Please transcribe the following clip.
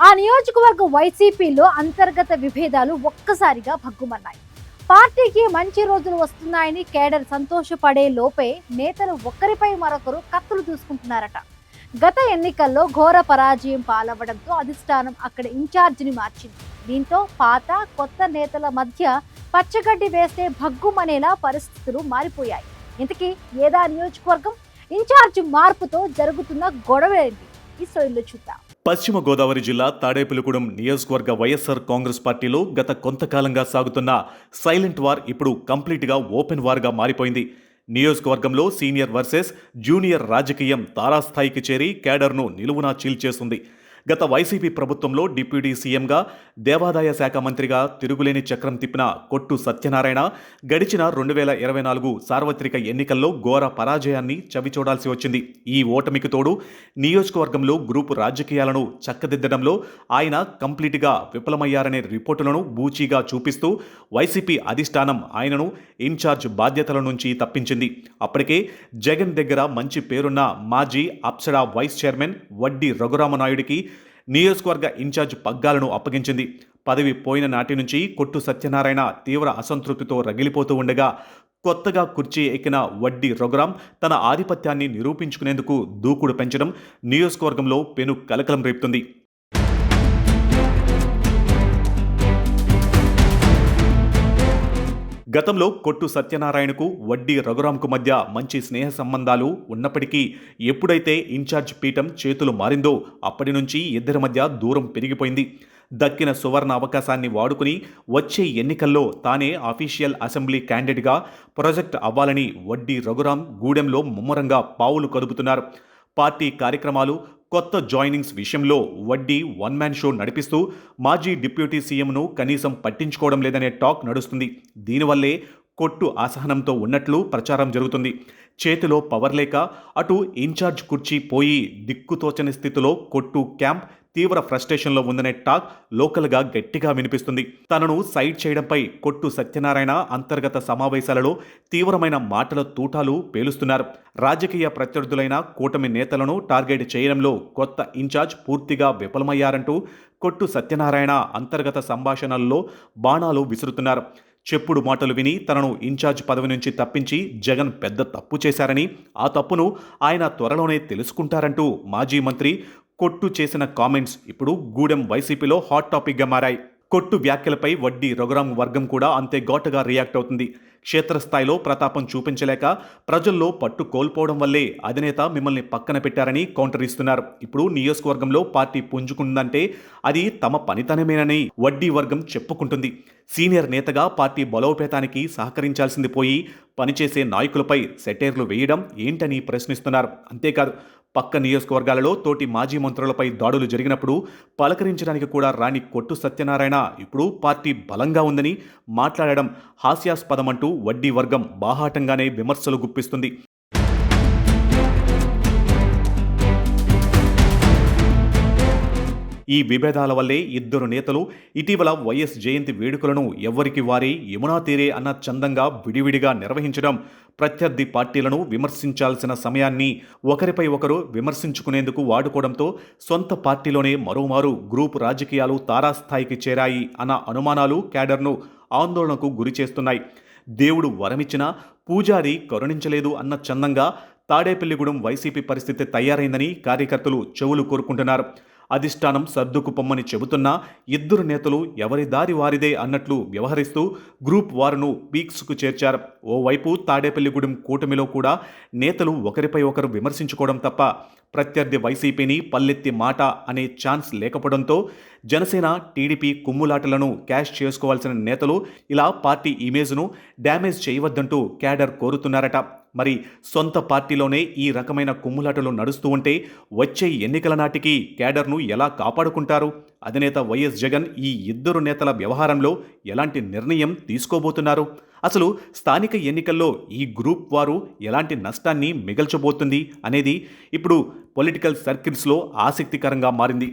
ఆ నియోజకవర్గ వైసీపీలో అంతర్గత విభేదాలు ఒక్కసారిగా భగ్గుమన్నాయి. పార్టీకి మంచి రోజులు వస్తున్నాయని కేడర్ సంతోషపడే లోపే నేతలు ఒక్కరిపై మరొకరు కత్తులు దూసుకుంటున్నారట. గత ఎన్నికల్లో ఘోర పరాజయం పాలవ్వడంతో అధిష్టానం అక్కడ ఇన్ఛార్జిని మార్చింది. దీంతో పాత కొత్త నేతల మధ్య పచ్చగడ్డి వేస్తే భగ్గుమనేలా పరిస్థితులు మారిపోయాయి. ఇంతకీ ఏదా నియోజకవర్గం ఇన్ఛార్జి మార్పుతో జరుగుతున్న గొడవ ఏంటి? ఈ స్టోరీలో చూద్దాం. పశ్చిమ గోదావరి జిల్లా తాడేపల్లిగూడెం నియోజకవర్గ వైఎస్ఆర్ కాంగ్రెస్ పార్టీలో గత కొంతకాలంగా సాగుతున్న సైలెంట్ వార్ ఇప్పుడు కంప్లీట్గా ఓపెన్ వార్గా మారిపోయింది. నియోజకవర్గంలో సీనియర్ వర్సెస్ జూనియర్ రాజకీయం తారాస్థాయికి చేరి కేడర్ను నిలువునా చీల్చేస్తుంది. గత వైసీపీ ప్రభుత్వంలో డిప్యూటీ సీఎంగా దేవాదాయ శాఖ మంత్రిగా తిరుగులేని చక్రం తిప్పిన కొట్టు సత్యనారాయణ గడిచిన 2024 సార్వత్రిక ఎన్నికల్లో ఘోర పరాజయాన్ని చవిచూడాల్సి వచ్చింది. ఈ ఓటమికి తోడు నియోజకవర్గంలో గ్రూపు రాజకీయాలను చక్కదిద్దడంలో ఆయన కంప్లీట్గా విఫలమయ్యారనే రిపోర్టులను బూచీగా చూపిస్తూ వైసీపీ అధిష్టానం ఆయనను ఇన్ఛార్జ్ బాధ్యతల నుంచి తప్పించింది. అప్పటికే జగన్ దగ్గర మంచి పేరున్న మాజీ అప్సరా వైస్ చైర్మన్ వడ్డీ రఘురామనాయుడికి నియోజకవర్గ ఇన్ఛార్జ్ పగ్గాలను అప్పగించింది. పదవి పోయిన నాటి నుంచి కొట్టు సత్యనారాయణ తీవ్ర అసంతృప్తితో రగిలిపోతూ ఉండగా కొత్తగా కుర్చీ ఎక్కిన వడ్డీ రఘురాం తన ఆధిపత్యాన్ని నిరూపించుకునేందుకు దూకుడు పెంచడం నియోజకవర్గంలో పెను కలకలం రేపుతుంది. గతంలో కొట్టు సత్యనారాయణకు వడ్డీ రఘురాంకు మధ్య మంచి స్నేహ సంబంధాలు ఉన్నప్పటికీ ఎప్పుడైతే ఇన్ఛార్జ్ పీఠం చేతులు మారిందో అప్పటి నుంచి ఇద్దరి మధ్య దూరం పెరిగిపోయింది. దక్కిన సువర్ణ అవకాశాన్ని వాడుకుని వచ్చే ఎన్నికల్లో తానే అఫీషియల్ అసెంబ్లీ క్యాండిడేట్గా ప్రొజెక్ట్ అవ్వాలని వడ్డీ రఘురాం గూడెంలో ముమ్మరంగా పావులు కదుపుతున్నారు. పార్టీ కార్యక్రమాలు, కొత్త జాయినింగ్స్ విషయంలో వడ్డీ వన్ మ్యాన్ షో నడిపిస్తూ మాజీ డిప్యూటీ సీఎంను కనీసం పట్టించుకోవడం లేదనే టాక్ నడుస్తుంది. దీనివల్లే కొట్టు అసహనంతో ఉన్నట్లు ప్రచారం జరుగుతుంది. చేతిలో పవర్ లేక అటు ఇన్ఛార్జ్ కుర్చీ పోయి దిక్కుతోచని స్థితిలో కొట్టు క్యాంప్ తీవ్ర ఫ్రస్ట్రేషన్లో ఉందనే టాక్ లోకల్గా గట్టిగా వినిపిస్తుంది. తనను సైడ్ చేయడంపై కొట్టు సత్యనారాయణ అంతర్గత సమావేశాలలో తీవ్రమైన మాటల తూటాలు పేలుస్తున్నారు. రాజకీయ ప్రత్యర్థులైన కూటమి నేతలను టార్గెట్ చేయడంలో కొత్త ఇన్ఛార్జ్ పూర్తిగా విఫలమయ్యారంటూ కొట్టు సత్యనారాయణ అంతర్గత సంభాషణల్లో బాణాలు విసురుతున్నారు. చెప్పుడు మాటలు విని తనను ఇన్ఛార్జ్ పదవి నుంచి తప్పించి జగన్ పెద్ద తప్పు చేశారని, ఆ తప్పును ఆయన త్వరలోనే తెలుసుకుంటారంటూ మాజీ మంత్రి కొట్టు చేసిన కామెంట్స్ ఇప్పుడు గూడెం వైసీపీలో హాట్ టాపిక్గా మారాయి. కొట్టు వ్యాఖ్యలపై వడ్డీ రఘురాం వర్గం కూడా అంతే ఘాటుగా రియాక్ట్ అవుతుంది. క్షేత్రస్థాయిలో ప్రతాపం చూపించలేక ప్రజల్లో పట్టు కోల్పోవడం వల్లే అధినేత మిమ్మల్ని పక్కన పెట్టారని కౌంటర్ ఇస్తున్నారు. ఇప్పుడు నియోజకవర్గంలో పార్టీ పుంజుకుందంటే అది తమ పనితనమేనని వడ్డీ వర్గం చెప్పుకుంటుంది. సీనియర్ నేతగా పార్టీ బలోపేతానికి సహకరించాల్సింది పోయి పనిచేసే నాయకులపై సెటైర్లు వేయడం ఏంటని ప్రశ్నిస్తున్నారు. అంతేకాదు, పక్క నియోజకవర్గాలలో తోటి మాజీ మంత్రులపై దాడులు జరిగినప్పుడు పలకరించడానికి కూడా రాని కొట్టు సత్యనారాయణ ఇప్పుడు పార్టీ బలంగా ఉందని మాట్లాడడం హాస్యాస్పదమంటూ వడ్డీ వర్గం బాహాటంగానే విమర్శలు గుప్పిస్తుంది. ఈ విభేదాల వల్లే ఇద్దరు నేతలు ఇటీవల వైఎస్ జయంతి వేడుకలను ఎవరికి వారే యమునా తీరే అన్న చందంగా విడివిడిగా నిర్వహించడం, ప్రత్యర్థి పార్టీలను విమర్శించాల్సిన సమయాన్ని ఒకరిపై ఒకరు విమర్శించుకునేందుకు వాడుకోవడంతో సొంత పార్టీలోనే మరోమారు గ్రూపు రాజకీయాలు తారాస్థాయికి చేరాయి అన్న అనుమానాలు కేడర్ను ఆందోళనకు గురి చేస్తున్నాయి. దేవుడు వరమిచ్చినా పూజారి కరుణించలేదు అన్న చందంగా తాడేపల్లిగూడెం వైసీపీ పరిస్థితి తయారైందని కార్యకర్తలు చెవులు కోరుకుంటున్నారు. అధిష్టానం సర్దుకు పొమ్మని చెబుతున్నా ఇద్దరు నేతలు ఎవరి దారి వారిదే అన్నట్లు వ్యవహరిస్తూ గ్రూప్ వారును పీక్స్కు చేర్చారు. ఓవైపు తాడేపల్లిగూడెం కూటమిలో కూడా నేతలు ఒకరిపై ఒకరు విమర్శించుకోవడం తప్ప ప్రత్యర్థి వైసీపీని పల్లెత్తి మాట అనే ఛాన్స్ లేకపోవడంతో జనసేన, టీడీపీ కుమ్ములాటలను క్యాష్ చేసుకోవాల్సిన నేతలు ఇలా పార్టీ ఇమేజ్ను డ్యామేజ్ చేయవద్దంటూ కేడర్ కోరుతున్నారట. మరి సొంత పార్టీలోనే ఈ రకమైన కుమ్ములాటలు నడుస్తూ ఉంటే వచ్చే ఎన్నికల నాటికి కేడర్ను ఎలా కాపాడుకుంటారు? అధినేత వైఎస్ జగన్ ఈ ఇద్దరు నేతల వ్యవహారంలో ఎలాంటి నిర్ణయం తీసుకోబోతున్నారు? అసలు స్థానిక ఎన్నికల్లో ఈ గ్రూప్ వారు ఎలాంటి నష్టాన్ని మిగల్చబోతుంది అనేది ఇప్పుడు పొలిటికల్ సర్కిల్స్లో ఆసక్తికరంగా మారింది.